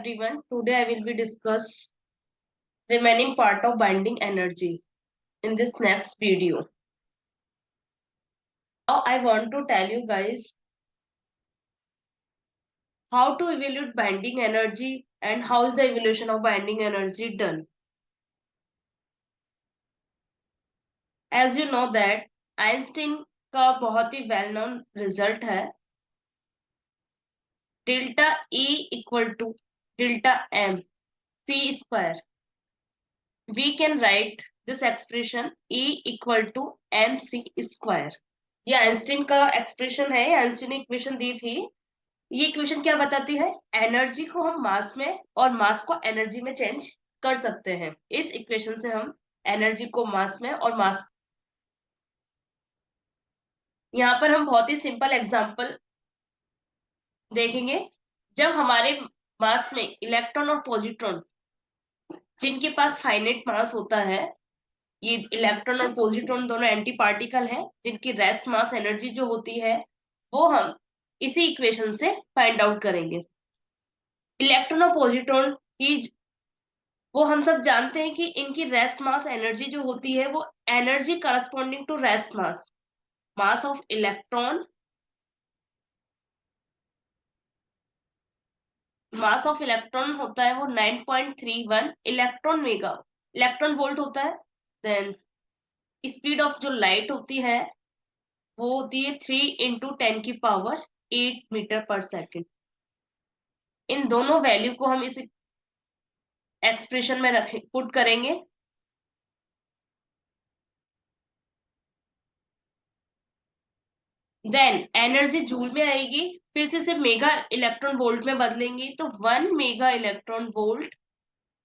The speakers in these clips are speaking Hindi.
everyone. Today I will be discuss remaining part of binding energy in this next video. Now I want to tell you guys how to evaluate binding energy and how is the evaluation of binding energy done. As you know that Einstein का बहुत ही well known result है delta E equal to delta M C square. We can write this expression E equal to mc square. ये आइंस्टीन का एक्सप्रेशन है, आइंस्टीन ने इक्वेशन दी थी। ये इक्वेशन क्या बताती है? एनर्जी को हम मास में और मास को एनर्जी में चेंज कर सकते हैं। इस इक्वेशन से हम एनर्जी को मास में और मास, यहाँ पर हम बहुत ही सिंपल एग्जांपल देखेंगे। जब हमारे मास में इलेक्ट्रॉन और पॉजिट्रॉन जिनके पास फाइनाइट मास होता है, ये इलेक्ट्रॉन और पॉजिट्रॉन दोनों एंटी पार्टिकल हैं, जिनकी रेस्ट मास एनर्जी जो होती है वो हम इसी इक्वेशन से फाइंड आउट करेंगे। इलेक्ट्रॉन और पॉजिट्रॉन की वो हम सब जानते हैं कि इनकी रेस्ट मास एनर्जी जो होती है वो energy corresponding to rest mass, mass of electron, mass of electron होता है वो 9.31 इलेक्ट्रॉन मेगा इलेक्ट्रॉन वोल्ट होता है। देन स्पीड ऑफ जो लाइट होती है वो होती है 3 × 10⁸ मीटर पर सेकेंड। इन दोनों वैल्यू को हम इस एक्सप्रेशन में रखें, पुट करेंगे। देन एनर्जी जूल में आएगी, फिर से इसे मेगा इलेक्ट्रॉन वोल्ट में बदलेंगे तो 1 mega electron volt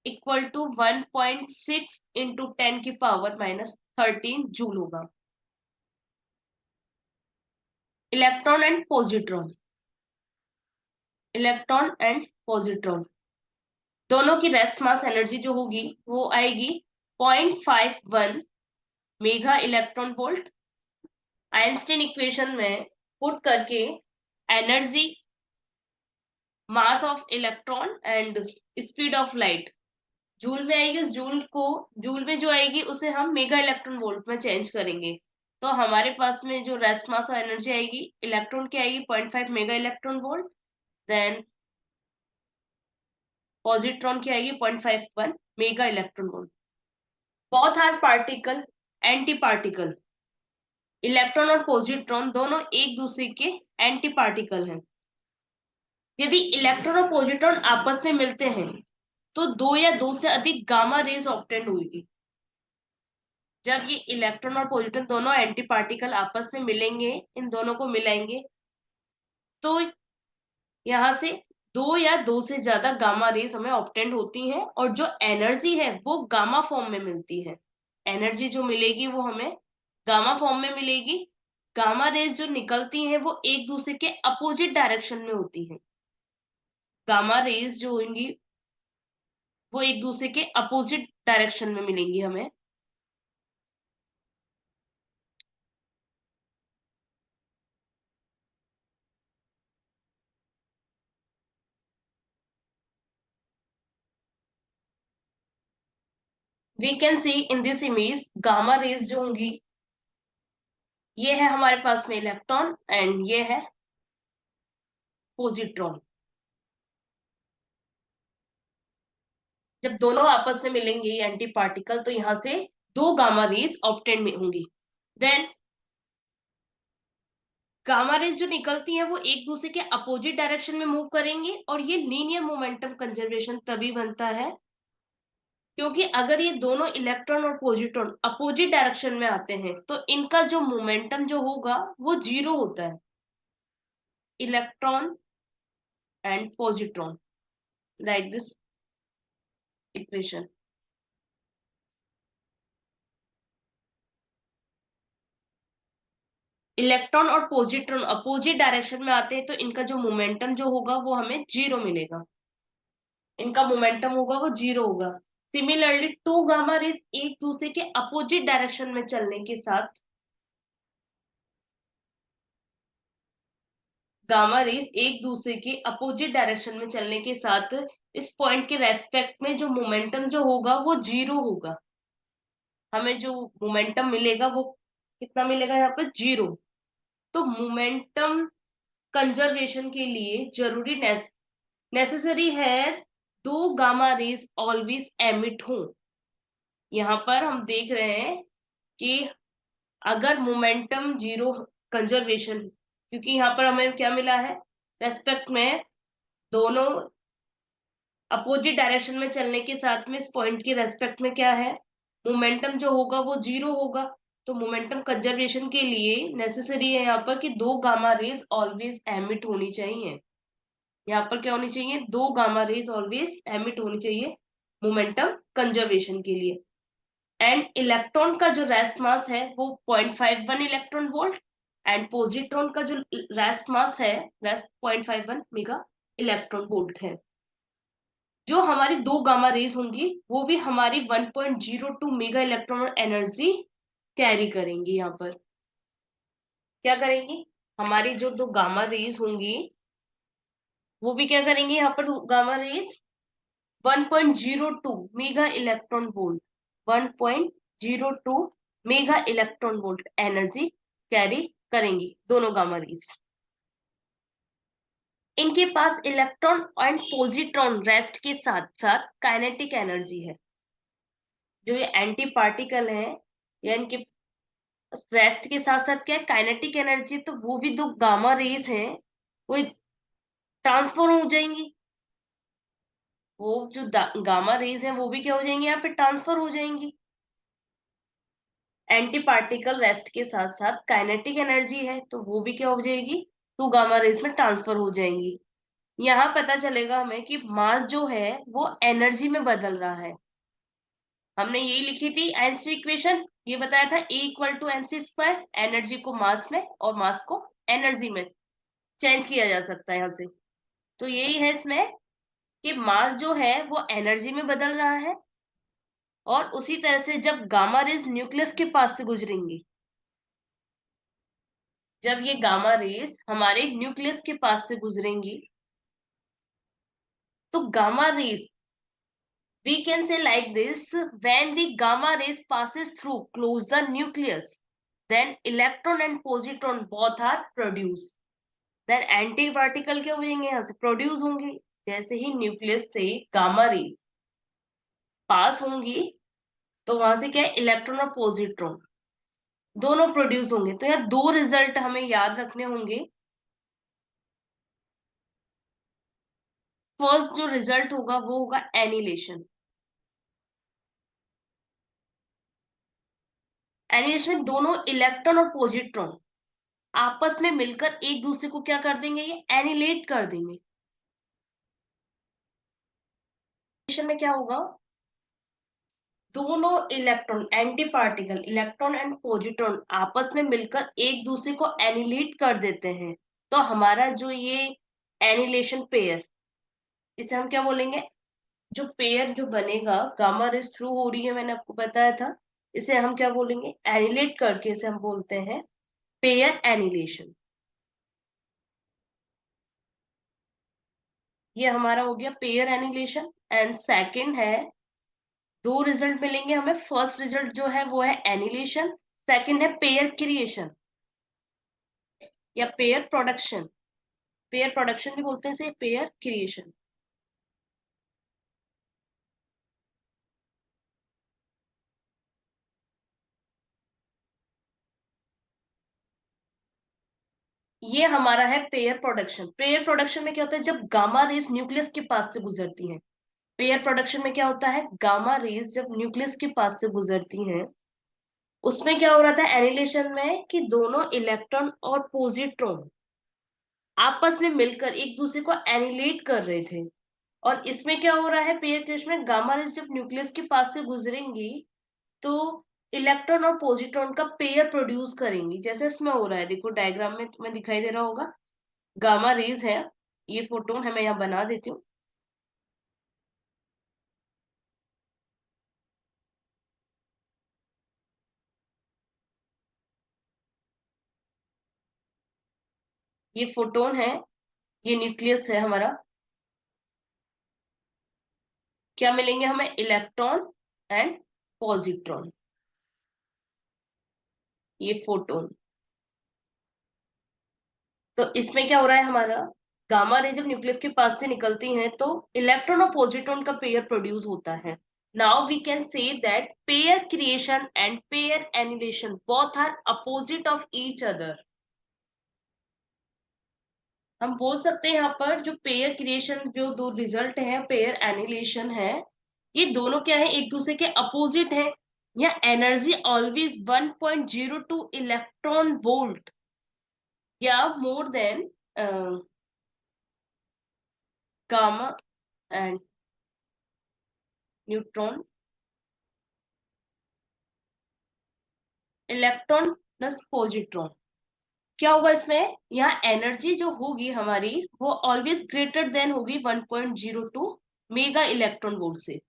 equal to 1.6 × 10⁻⁻13 joule होगा। Electron and positron, electron and positron दोनों की रेस्ट मास एनर्जी जो होगी वो आएगी 0.51 mega electron volt. Einstein equation में पुट करके energy, mass of electron and speed of light joule में आएगी। जूल में जो आएगी उसे हम मेगा इलेक्ट्रॉन वोल्ट में चेंज करेंगे। तो हमारे पास में जो रेस्ट मास और एनर्जी आएगी इलेक्ट्रॉन की आएगी 0.5 mega electron volt, then positron की आएगी 0.51 mega electron volt. Both are particle anti particle, electron और पॉजिट्रॉन दोनों एक दूसरे के एंटी पार्टिकल हैं। यदि इलेक्ट्रॉन और पॉजिट्रॉन आपस में मिलते हैं तो 2 या 2 से अधिक गामा रेज ऑब्टेंड होगी। जब ये इलेक्ट्रॉन और पॉजिट्रॉन दोनों एंटी पार्टिकल आपस में मिलेंगे, इन दोनों को मिलाएंगे तो यहाँ से 2 या 2 से ज्यादा गामा रेज हमें ऑब्टेंड होती हैं और जो एनर्जी है वो गामा फॉर्म में मिलती है। एनर्जी जो मिलेगी वो हमें गामा फॉर्म में मिलेगी। गामा रेज जो निकलती हैं वो एक दूसरे के अपोजिट डायरेक्शन में होती हैं। गामा रेज जो होंगी वो एक दूसरे के अपोजिट डायरेक्शन में मिलेंगी हमें। We can see in this image gamma rays जो होंगी, ये है हमारे पास में इलेक्ट्रॉन एंड ये है पॉजिट्रॉन। जब दोनों आपस में मिलेंगे एंटी पार्टिकल तो यहाँ से 2 गामा रेज ऑब्टेंड में होंगी। देन गामा रेज जो निकलती हैं वो एक दूसरे के अपोजिट डायरेक्शन में मूव करेंगे और ये लीनियर मोमेंटम कंजर्वेशन तभी बनता है क्योंकि अगर ये दोनों इलेक्ट्रॉन और पॉजिट्रॉन अपोजिट डायरेक्शन में आते हैं तो इनका जो मोमेंटम जो होगा वो 0 होता है। Electron and positron, like this equation. Electron और पॉजिट्रॉन अपोजिट डायरेक्शन में आते हैं तो इनका जो मोमेंटम जो होगा वो हमें 0 मिलेगा। इनका मोमेंटम होगा वो 0 होगा। सिमिलरली 2 गामा रेज एक दूसरे के अपोजिट डायरेक्शन में चलने के साथ गामा रेज एक दूसरे के अपोजिट डायरेक्शन में चलने के साथ इस पॉइंट के रेस्पेक्ट में जो मोमेंटम जो होगा वो जीरो होगा। हमें जो मोमेंटम मिलेगा वो कितना मिलेगा यहाँ पर, जीरो। तो मोमेंटम कंजर्वेशन के लिए जरूरी नेसेसरी है दो गामा रेज ऑलवेज एमिट हो। यहाँ पर हम देख रहे हैं कि अगर मोमेंटम जीरो कंजर्वेशन, क्योंकि यहाँ पर हमें क्या मिला है, रेस्पेक्ट में दोनों अपोजिट डायरेक्शन में चलने के साथ में इस पॉइंट के रेस्पेक्ट में क्या है, मोमेंटम जो होगा वो जीरो होगा। तो मोमेंटम कंजर्वेशन के लिए नेसेसरी है यहाँ पर कि दो गामा रेज ऑलवेज एमिट होनी चाहिए। यहाँ पर क्या होनी चाहिए, दो गामा रेज ऑलवेज एमिट होनी चाहिए मोमेंटम कंजर्वेशन के लिए। एंड इलेक्ट्रॉन का जो रेस्ट मास है वो 0.51 इलेक्ट्रॉन वोल्ट, एंड पॉजिट्रॉन का जो रेस्ट मास है, रेस्ट 0.51 मेगा इलेक्ट्रॉन वोल्ट है। जो हमारी दो गामा रेज होंगी वो भी हमारी 1.02 मेगा इलेक्ट्रॉन एनर्जी कैरी करेंगी। यहाँ पर क्या करेंगी, हमारी जो दो गामा रेज होंगी वो भी क्या करेंगी, यहाँ पर gamma rays 1.02 mega electron volt, 1.02 mega electron volt energy carry करेंगी दोनों गामा रेज। इनके पास इलेक्ट्रॉन एंड पॉजिट्रॉन रेस्ट के साथ साथ काइनेटिक एनर्जी है। जो ये एंटी पार्टिकल है या इनके रेस्ट के साथ साथ क्या है, काइनेटिक एनर्जी, तो वो भी दो गामा रेज हैं वो ट्रांसफर हो जाएंगी। वो जो गामा रेज है वो भी क्या हो जाएंगी, यहाँ पे ट्रांसफर हो जाएंगी। एंटी पार्टिकल रेस्ट के साथ साथ काइनेटिक एनर्जी है तो वो भी क्या हो जाएगी, टू गामा रेज में ट्रांसफर हो जाएंगी। यहाँ पता चलेगा हमें कि मास जो है वो एनर्जी में बदल रहा है। हमने यही लिखी थी आइंस्टीन इक्वेशन, ये बताया था E equal to M C square, energy को मास में और मास को एनर्जी में चेंज किया जा सकता है यहाँ से। तो यही है इसमें कि मास जो है वो एनर्जी में बदल रहा है, और उसी तरह से जब गामा रेज न्यूक्लियस के पास से गुजरेंगी, जब ये गामा रेज हमारे न्यूक्लियस के पास से गुजरेंगी तो gamma rays we can say like this, when the gamma rays passes through close the nucleus, then electron and positron both are produced, then antiparticle क्या हो जाएंगे, यहाँ से प्रोड्यूस होंगे। जैसे ही न्यूक्लियस से गामा रेज पास होंगी तो वहां से क्या है, इलेक्ट्रॉन और पॉजिट्रॉन दोनों प्रोड्यूस होंगे। तो यहाँ दो रिजल्ट हमें याद रखने होंगे। फर्स्ट जो रिजल्ट होगा वो होगा एनिलेशन। एनिलेशन में दोनों इलेक्ट्रॉन और पॉजिट्रॉन आपस में मिलकर एक दूसरे को क्या कर देंगे, ये एनिलेट कर देंगे। एनिलेशन में क्या होगा, दोनों electron anti particle electron and positron आपस में मिलकर एक दूसरे को एनिलेट कर देते हैं। तो हमारा जो ये एनिलेशन पेयर, इसे हम क्या बोलेंगे, जो पेयर जो बनेगा गामा रेज थ्रू हो रही है, मैंने आपको बताया था, इसे हम क्या बोलेंगे, एनिलेट करके इसे हम बोलते हैं पेयर एनिलेशन। ये हमारा हो गया पेयर एनिलेशन। एंड सेकंड है, दो रिजल्ट मिलेंगे हमें। फर्स्ट रिजल्ट जो है वो है एनिलेशन, सेकंड है पेयर क्रिएशन या पेयर प्रोडक्शन। पेयर प्रोडक्शन भी बोलते हैं इसे, पेयर क्रिएशन। ये हमारा है पेयर प्रोडक्शन। पेयर प्रोडक्शन में क्या होता है, जब गामा रेज न्यूक्लियस के पास से गुजरती हैं, पेयर प्रोडक्शन में क्या होता है, गामा रेज जब न्यूक्लियस के पास से गुजरती हैं उसमें क्या हो रहा था एनिलेशन में, कि दोनों इलेक्ट्रॉन और पॉजिट्रॉन आपस में मिलकर एक दूसरे को एनिलेट कर रहे थे। और इसमें क्या हो रहा है, पेयर क्रिएशन में गामा रेज जब न्यूक्लियस के पास से गुजरेंगी तो इलेक्ट्रॉन और पॉजिट्रॉन का पेयर प्रोड्यूस करेंगी। जैसे इसमें हो रहा है, देखो डायग्राम में तुम्हें दिखाई दे रहा होगा, गामा रेज है, ये फोटोन है, मैं यहाँ बना देती हूँ। ये फोटोन है, ये न्यूक्लियस है हमारा। क्या मिलेंगे हमें? इलेक्ट्रॉन एंड पॉजिट्रॉन, ये फोटोन। तो इसमें क्या हो रहा है हमारा, गामा रे जब न्यूक्लियस के पास से निकलती हैं तो इलेक्ट्रॉन और पॉजिट्रॉन का पेयर प्रोड्यूस होता है। Now we can say that pair creation and pair annihilation both are opposite of each other. हम बोल सकते हैं यहाँ पर जो पेयर क्रिएशन, जो दो रिजल्ट है, पेयर एनिलेशन है, ये दोनों क्या है, एक दूसरे के अपोजिट है। या एनर्जी ऑलवेज 1.02 इलेक्ट्रॉन वोल्ट या more than gamma and neutron, electron plus positron. क्या होगा इसमें, यहाँ एनर्जी जो होगी हमारी वो ऑलवेज ग्रेटर देन होगी 1.02 मेगा इलेक्ट्रॉन वोल्ट से।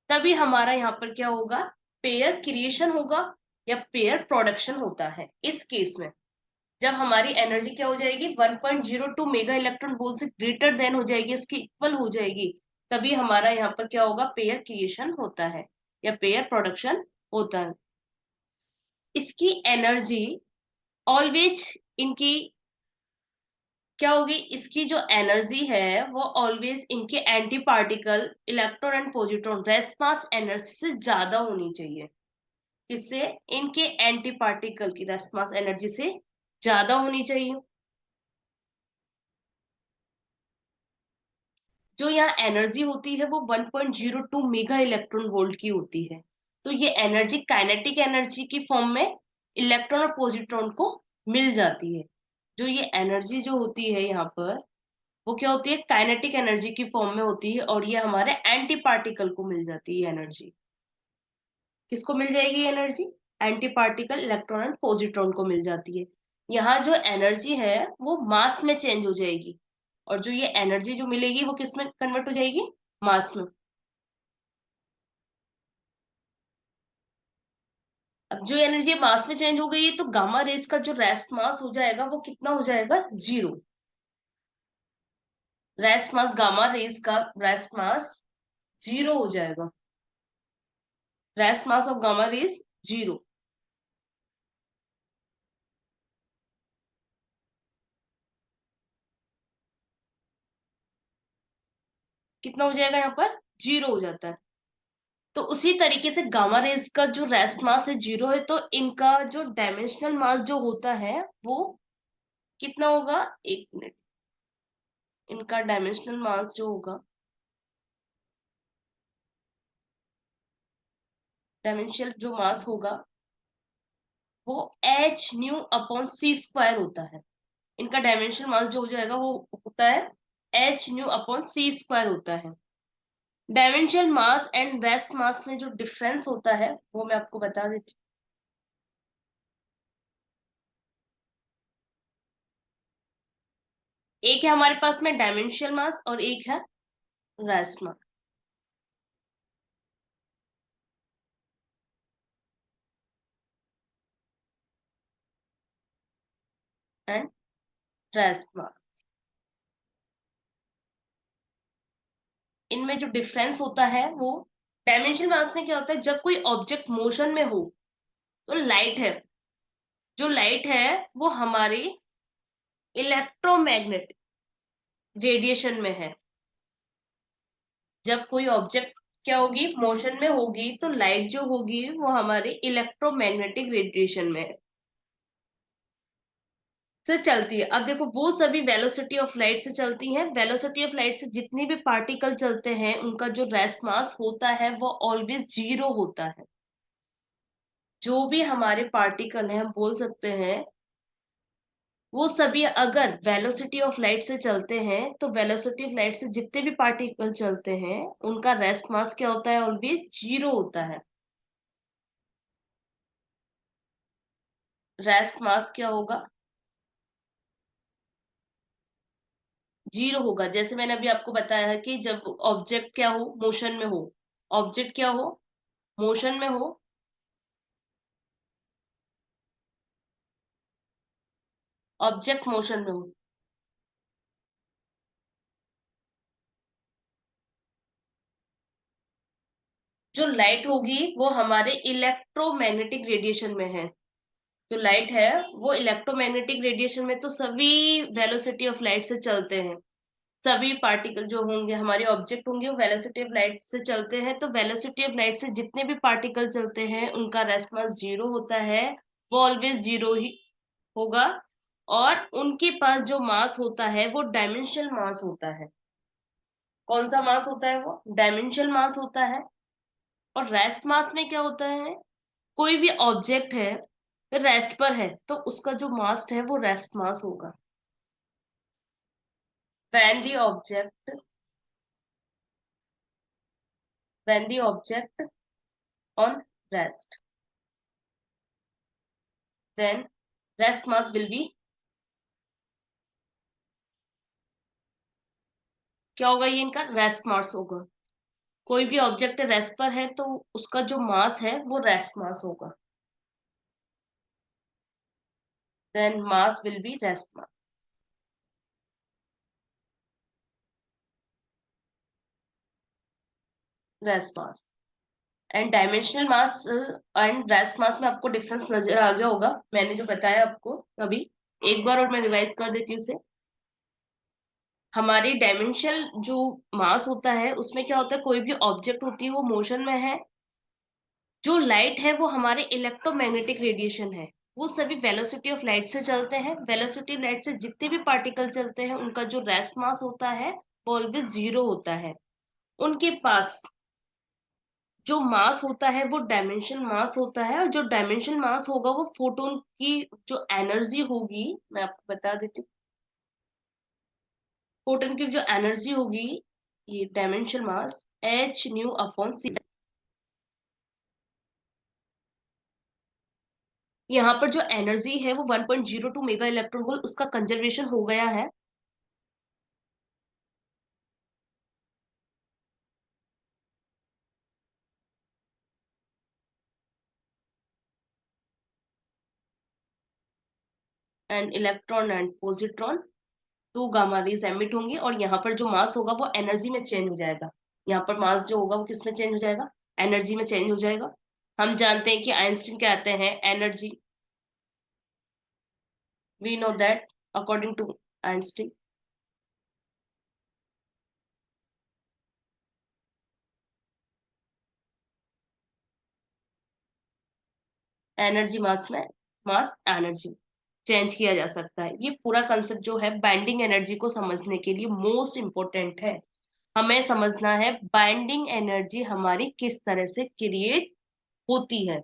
तभी हमारा यहाँ पर क्या होगा, पेयर क्रिएशन होगा या पेयर प्रोडक्शन होता है। इस केस में जब हमारी एनर्जी क्या हो जाएगी, 1.02 मेगा इलेक्ट्रॉन वोल्ट से ग्रेटर देन हो जाएगी, इसकी इक्वल हो जाएगी, तभी हमारा यहाँ पर क्या होगा, पेयर क्रिएशन होता है या पेयर प्रोडक्शन होता है। इसकी एनर्जी ऑलवेज, इनकी क्या होगी, इसकी जो एनर्जी है वो ऑलवेज इनके anti particle electron and positron rest mass energy से ज्यादा होनी चाहिए। किससे? इनके एंटी पार्टिकल की रेस्ट मास एनर्जी से ज्यादा होनी चाहिए। जो यहाँ एनर्जी होती है वो 1.02 मेगा इलेक्ट्रॉन वोल्ट की होती है। तो ये एनर्जी काइनेटिक एनर्जी की फॉर्म में इलेक्ट्रॉन और पॉजिट्रॉन को मिल जाती है। जो ये एनर्जी जो होती है यहाँ पर, वो क्या होती है, काइनेटिक एनर्जी की फॉर्म में होती है, और ये हमारे एंटी पार्टिकल को मिल जाती है एनर्जी। किसको मिल जाएगी energy? Anti particle electron and positron को मिल जाती है। यहाँ जो एनर्जी है वो मास में चेंज हो जाएगी, और जो ये एनर्जी जो मिलेगी वो किस में कन्वर्ट हो जाएगी, मास में। अब जो एनर्जी मास में चेंज हो गई है तो गामा रेज का जो रेस्ट मास हो जाएगा वो कितना हो जाएगा, 0। रेस्ट मास, गामा रेज का रेस्ट मास 0 हो जाएगा। Rest mass of gamma rays 0। कितना हो जाएगा, यहाँ पर 0 हो जाता है। तो उसी तरीके से गामा रेज का जो रेस्ट मास है 0 है, तो इनका जो डायमेंशनल मास जो होता है वो कितना होगा, एक मिनट, इनका डायमेंशनल मास जो होगा, डायमेंशनल जो मास होगा वो एच न्यू अपॉन सी स्क्वायर होता है। इनका डायमेंशनल मास जो हो जाएगा वो होता है एच न्यू अपॉन सी स्क्वायर होता है। Dimensional mass and rest mass में जो डिफरेंस होता है वो मैं आपको बता देती हूँ। एक है हमारे पास में डायमेंशनल मास और एक है rest mass and rest mass. इनमें जो डिफरेंस होता है वो, डायमेंशनल मास में क्या होता है, जब कोई ऑब्जेक्ट मोशन में हो, तो लाइट है, जो लाइट है वो हमारी इलेक्ट्रोमैग्नेटिक रेडिएशन में है। जब कोई ऑब्जेक्ट क्या होगी, मोशन में होगी, तो लाइट जो होगी वो हमारे इलेक्ट्रोमैग्नेटिक रेडिएशन में है, से चलती है। अब देखो वो सभी वेलोसिटी ऑफ लाइट से चलती हैं। वेलोसिटी ऑफ लाइट से जितने भी पार्टिकल चलते हैं उनका जो रेस्ट मास होता है वो ऑलवेज 0 होता है। जो भी हमारे पार्टिकल हैं हम बोल सकते हैं वो सभी अगर वेलोसिटी ऑफ लाइट से चलते हैं, तो वेलोसिटी ऑफ लाइट से जितने भी पार्टिकल चलते हैं उनका रेस्ट मास क्या होता है, ऑलवेज 0 होता है। रेस्ट मास क्या होगा, 0 होगा। जैसे मैंने अभी आपको बताया है कि जब ऑब्जेक्ट क्या हो, मोशन में हो, ऑब्जेक्ट क्या हो, मोशन में हो, ऑब्जेक्ट मोशन में हो, जो लाइट होगी वो हमारे इलेक्ट्रोमैग्नेटिक रेडिएशन में है। जो लाइट है वो इलेक्ट्रोमैग्नेटिक रेडिएशन में, तो सभी वेलोसिटी ऑफ लाइट से चलते हैं। सभी पार्टिकल जो होंगे हमारे ऑब्जेक्ट होंगे वो वेलोसिटी ऑफ लाइट से चलते हैं। तो वेलोसिटी ऑफ लाइट से जितने भी पार्टिकल चलते हैं उनका रेस्ट मास जीरो होता है, वो ऑलवेज जीरो ही होगा। और उनके पास जो मास होता है वो डायमेंशनल मास होता है। कौन सा मास होता है? वो डायमेंशनल मास होता है। और रेस्ट मास में क्या होता है? कोई भी ऑब्जेक्ट है रेस्ट पर है तो उसका जो मास है वो रेस्ट मास होगा। when the object when the object on rest, then rest mass will be, क्या होगा? ये इनका रेस्ट मास होगा। कोई भी ऑब्जेक्ट रेस्ट पर है तो उसका जो मास है वो रेस्ट मास होगा। then mass will be rest mass and dimensional mass and rest mass में आपको डिफरेंस नजर आ गया होगा, मैंने जो बताया आपको अभी। एक बार और मैं रिवाइज कर देती हूँ उसे। हमारी डायमेंशनल जो मास होता है उसमें क्या होता है, कोई भी ऑब्जेक्ट होती है वो मोशन में है। जो लाइट है वो हमारे इलेक्ट्रोमैग्नेटिक रेडिएशन है, वो सभी वेलोसिटी ऑफ लाइट से चलते हैं। वेलोसिटी ऑफ लाइट से जितने भी पार्टिकल चलते हैं उनका जो रेस्ट मास होता है वो ऑलवेज जीरो होता है। उनके पास जो मास होता है वो डायमेंशन मास होता है, और जो डायमेंशन मास होगा वो फोटोन की जो एनर्जी होगी, मैं आपको बता देती हूँ। फोटोन की जो एनर्जी होगी, ये dimension mass H nu upon C. यहाँ पर जो एनर्जी है वो 1.02 मेगा इलेक्ट्रॉन वोल्ट, उसका कंजर्वेशन हो गया है। And electron and positron, two gamma rays emit होंगी, और यहाँ पर जो मास होगा वो एनर्जी में चेंज हो जाएगा। यहाँ पर मास जो होगा वो किस में चेंज हो जाएगा? एनर्जी में चेंज हो जाएगा। हम जानते हैं कि आइंस्टीन कहते हैं energy, we know that according to Einstein, energy mass में, मास एनर्जी चेंज किया जा सकता है। ये पूरा कंसेप्ट जो है बाइंडिंग एनर्जी को समझने के लिए मोस्ट इंपॉर्टेंट है। हमें समझना है बाइंडिंग एनर्जी हमारी किस तरह से क्रिएट होती है।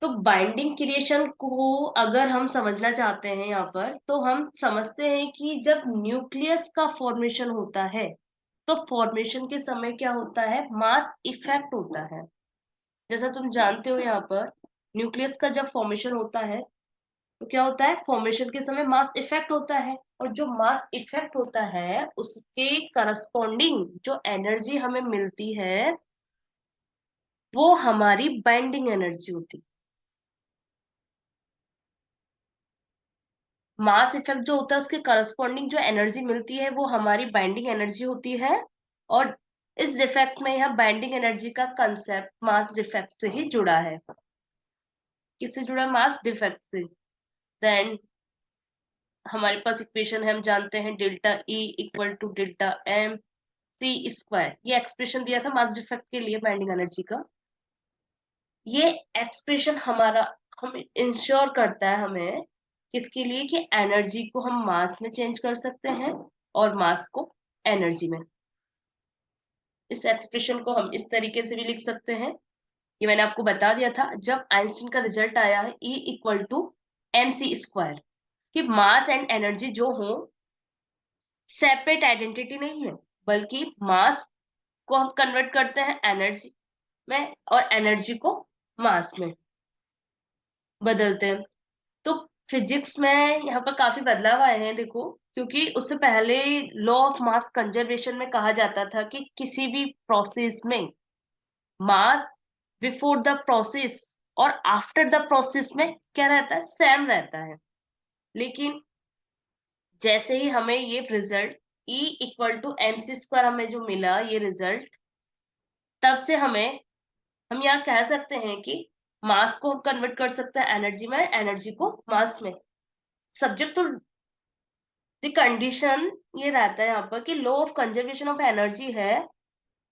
तो बाइंडिंग क्रिएशन को अगर हम समझना चाहते हैं यहाँ पर, तो हम समझते हैं कि जब न्यूक्लियस का फॉर्मेशन होता है तो फॉर्मेशन के समय क्या होता है? मास इफेक्ट होता है। जैसा तुम जानते हो यहाँ पर न्यूक्लियस का जब फॉर्मेशन होता है तो क्या होता है? फॉर्मेशन के समय मास इफेक्ट होता है, और जो मास इफेक्ट होता है उसके करस्पॉन्डिंग जो एनर्जी हमें मिलती है वो हमारी बाइंडिंग एनर्जी होती है। मास इफेक्ट जो होता है उसके करस्पॉन्डिंग जो एनर्जी मिलती है वो हमारी बाइंडिंग एनर्जी होती है। और इस डिफेक्ट में यहाँ बाइंडिंग एनर्जी का कंसेप्ट मास डिफेक्ट से ही जुड़ा है। किससे जुड़ा है? मास डिफेक्ट से। देन हमारे पास इक्वेशन है, हम जानते हैं delta E equal to delta M C square. ये एक्सप्रेशन दिया था मास डिफेक्ट के लिए बाइंडिंग एनर्जी का। ये एक्सप्रेशन हमारा हम इंश्योर करता है हमें किसके लिए? कि एनर्जी को हम मास में चेंज कर सकते हैं और मास को एनर्जी में। इस एक्सप्रेशन को हम इस तरीके से भी लिख सकते हैं, ये मैंने आपको बता दिया था जब आइंस्टीन का रिजल्ट आया है E equal to M C square, कि मास एंड एनर्जी जो हो सेपरेट आइडेंटिटी नहीं है, बल्कि मास को हम कन्वर्ट करते हैं एनर्जी में और एनर्जी को मास में बदलते हैं। तो फिजिक्स में यहाँ पर काफी बदलाव आए हैं, देखो, क्योंकि उससे पहले लॉ ऑफ मास कंजर्वेशन में कहा जाता था कि किसी भी प्रोसेस में मास बिफोर द प्रोसेस और आफ्टर द प्रोसेस में क्या रहता है? सेम रहता है। लेकिन जैसे ही हमें ये result E equal to mc² हमें जो मिला ये रिजल्ट, तब से हम यहाँ कह सकते हैं कि मास को हम कन्वर्ट कर सकते हैं एनर्जी में, एनर्जी को मास में। सब्जेक्ट टू द कंडीशन ये रहता है यहाँ पर कि law of conservation of energy है।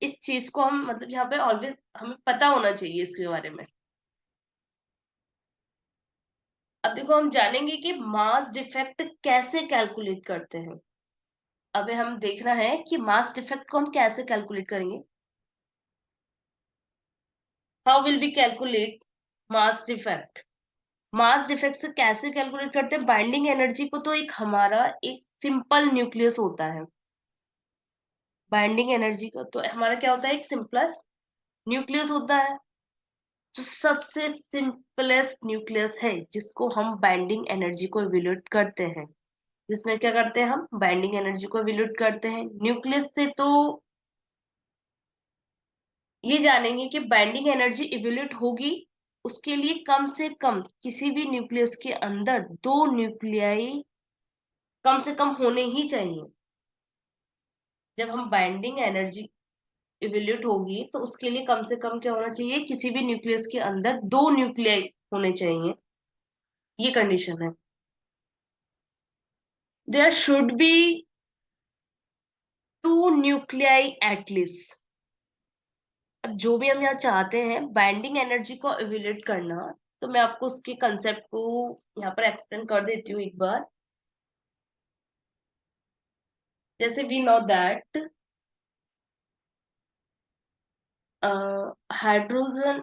इस चीज को हम मतलब यहाँ पे ऑलवेज हमें पता होना चाहिए इसके बारे में। अब देखो हम जानेंगे कि मास डिफेक्ट कैसे कैलकुलेट करते हैं। अब हम देखना है कि मास डिफेक्ट को हम कैसे कैलकुलेट करेंगे। How will be calculate mass defect. Mass defect से कैसे कैलकुलेट करते हैं? बाइंडिंग एनर्जी को तो एक हमारा एक सिंपल न्यूक्लियस होता है। बाइंडिंग एनर्जी का तो हमारा क्या होता है? एक सिंपल न्यूक्लियस होता है, जो सबसे सिंपलेस्ट न्यूक्लियस है जिसको हम बाइंडिंग एनर्जी को इवेल्यूएट करते हैं। जिसमें क्या करते हैं? हम बाइंडिंग एनर्जी को इवेल्यूएट करते हैं न्यूक्लियस से। तो ये जानेंगे कि बाइंडिंग एनर्जी इवेल्यूएट होगी, उसके लिए कम से कम किसी भी न्यूक्लियस के अंदर 2 न्यूक्लियाई कम से कम होने ही चाहिए। जब हम बाइंडिंग एनर्जी इवेल्यूएट होगी तो उसके लिए कम से कम क्या होना चाहिए? किसी भी न्यूक्लियस के अंदर 2 न्यूक्लियाई होने चाहिए, ये कंडीशन है। There should be 2 nuclei at least. अब जो भी हम यहाँ चाहते हैं बाइंडिंग एनर्जी को इवेल्यूएट करना, तो मैं आपको उसके कंसेप्ट को यहाँ पर एक्सप्लेन कर देती हूँ एक बार। जैसे we know that hydrogen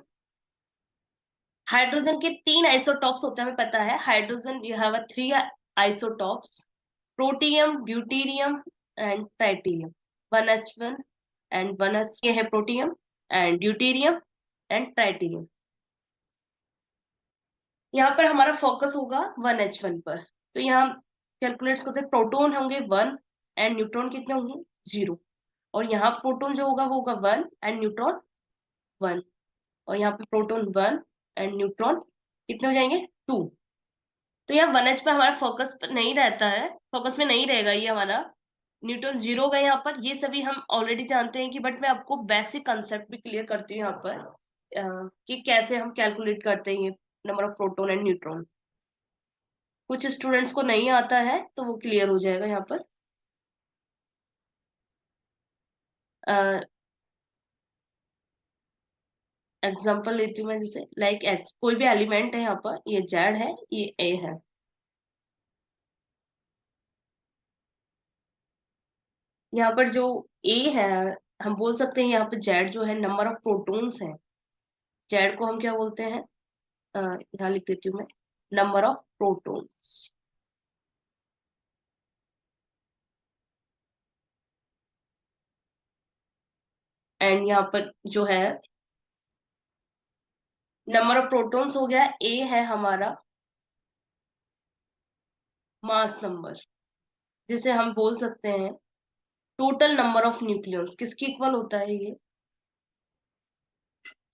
hydrogen के 3 आइसोटॉप्स होते हैं, हमें पता है। Hydrogen you have 3 isotopes, protium, deuterium and tritium. 1s1 and 1s, ये है protium and deuterium and tritium. यहाँ पर हमारा फोकस होगा 1h1 पर। तो यहाँ कैलकुलेट करते हैं, प्रोटॉन होंगे 1 एंड न्यूट्रॉन कितने होंगे? 0। और यहाँ प्रोटॉन जो होगा वो होगा 1 एंड न्यूट्रॉन 1। और यहाँ पे प्रोटॉन 1 एंड न्यूट्रॉन कितने हो जाएंगे? 2। तो यहाँ 1h पे हमारा फोकस नहीं रहता है, फोकस में नहीं रहेगा ये हमारा। न्यूटन 0 होगा यहाँ पर, ये सभी हम ऑलरेडी जानते हैं कि, बट मैं आपको बेसिक कंसेप्ट भी क्लियर करती हूँ यहाँ पर कि कैसे हम कैलकुलेट करते हैं ये number of proton and neutron. कुछ स्टूडेंट्स को नहीं आता है तो वो क्लियर हो जाएगा यहाँ पर। एग्जांपल लेती हूँ मैं, जैसे लाइक एक्स, कोई भी एलिमेंट है यहाँ पर, ये जेड है, ये ए है। यहाँ पर जो ए है, हम बोल सकते हैं यहाँ पर जेड जो है नंबर ऑफ प्रोटॉन्स है। जेड को हम क्या बोलते हैं? यहाँ लिख देती हूँ मैं, नंबर ऑफ प्रोटॉन्स। एंड यहाँ पर जो है नंबर ऑफ प्रोटॉन्स हो गया, ए है हमारा मास नंबर, जिसे हम बोल सकते हैं टोटल नंबर ऑफ न्यूक्लियॉन्स। किसकी इक्वल होता है ये?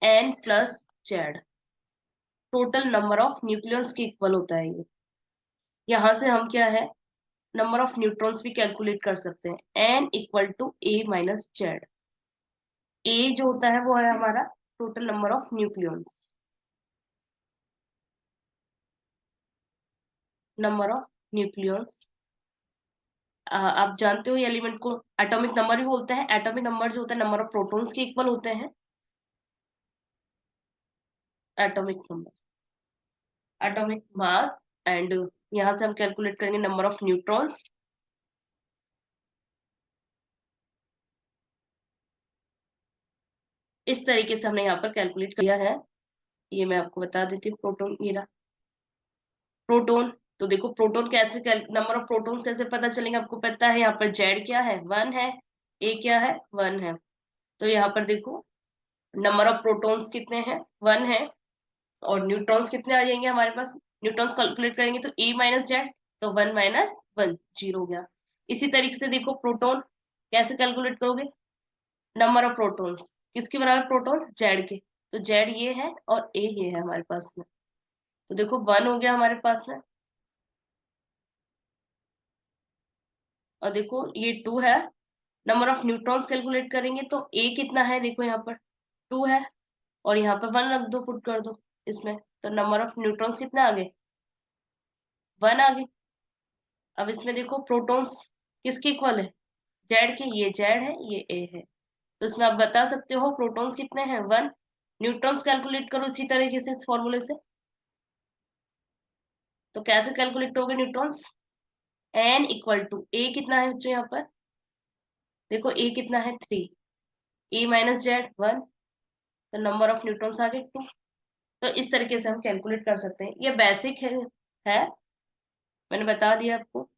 N plus Z, total number of nucleons की इक्वल होता है ये। यहाँ से हम क्या है, नंबर ऑफ न्यूट्रॉन्स भी कैलकुलेट कर सकते हैं, N equal to A minus Z. A जो होता है वो है हमारा total number of nucleons, number of nucleons. आप जानते हो ये एलिमेंट को एटॉमिक नंबर भी बोलते हैं। एटॉमिक नंबर जो होता है नंबर ऑफ प्रोटॉन्स के इक्वल होते हैं। Atomic number, atomic mass, and यहाँ से हम कैलकुलेट करेंगे नंबर ऑफ न्यूट्रॉन्स। इस तरीके से हमने यहाँ पर कैलकुलेट किया है। ये मैं आपको बता देती हूँ। प्रोटॉन, ये रहा प्रोटॉन। तो देखो प्रोटॉन कैसे, नंबर ऑफ प्रोटॉन्स कैसे पता चलेंगे? आपको पता है यहाँ पर जेड क्या है? 1 है। ए क्या है? 1 है। तो यहाँ पर देखो नंबर ऑफ प्रोटॉन्स कितने हैं? 1 है। और न्यूट्रॉन्स कितने आ जाएंगे हमारे पास? न्यूट्रॉन्स कैलकुलेट करेंगे तो ए माइनस जेड, तो 1 माइनस 1 0 हो गया। इसी तरीके से देखो प्रोटॉन कैसे कैलकुलेट करोगे? नंबर ऑफ प्रोटॉन्स किसके बराबर? प्रोटॉन्स जेड के। तो जेड ये है और ए ये है हमारे पास में। तो देखो 1 हो गया हमारे पास में। और देखो ये 2 है। नंबर ऑफ न्यूट्रॉन्स कैलकुलेट करेंगे तो ए कितना है, देखो यहाँ पर 2 है, और यहाँ पर 1 रख दो, पुट कर दो इसमें, तो नंबर ऑफ न्यूट्रॉन्स कितना आ गए, 1 आ गए। अब इसमें देखो प्रोटॉन्स किसके इक्वल है, जेड के, ये जेड है ये ए है, तो इसमें आप बता सकते हो प्रोटॉन्स कितने हैं, 1। न्यूट्रॉन्स कैलकुलेट करो इसी तरीके से, इस फॉर्मूले से। तो कैसे कैलकुलेट होगे न्यूट्रॉन्स, एन इक्वल टू ए कितना है बच्चों यहाँ पर, देखो ए कितना है 3, ए माइनस जेड 1, तो नंबर ऑफ न्यूट्रॉन्स आ गए 2। तो इस तरीके से हम कैलकुलेट कर सकते हैं, ये बेसिक है मैंने बता दिया आपको।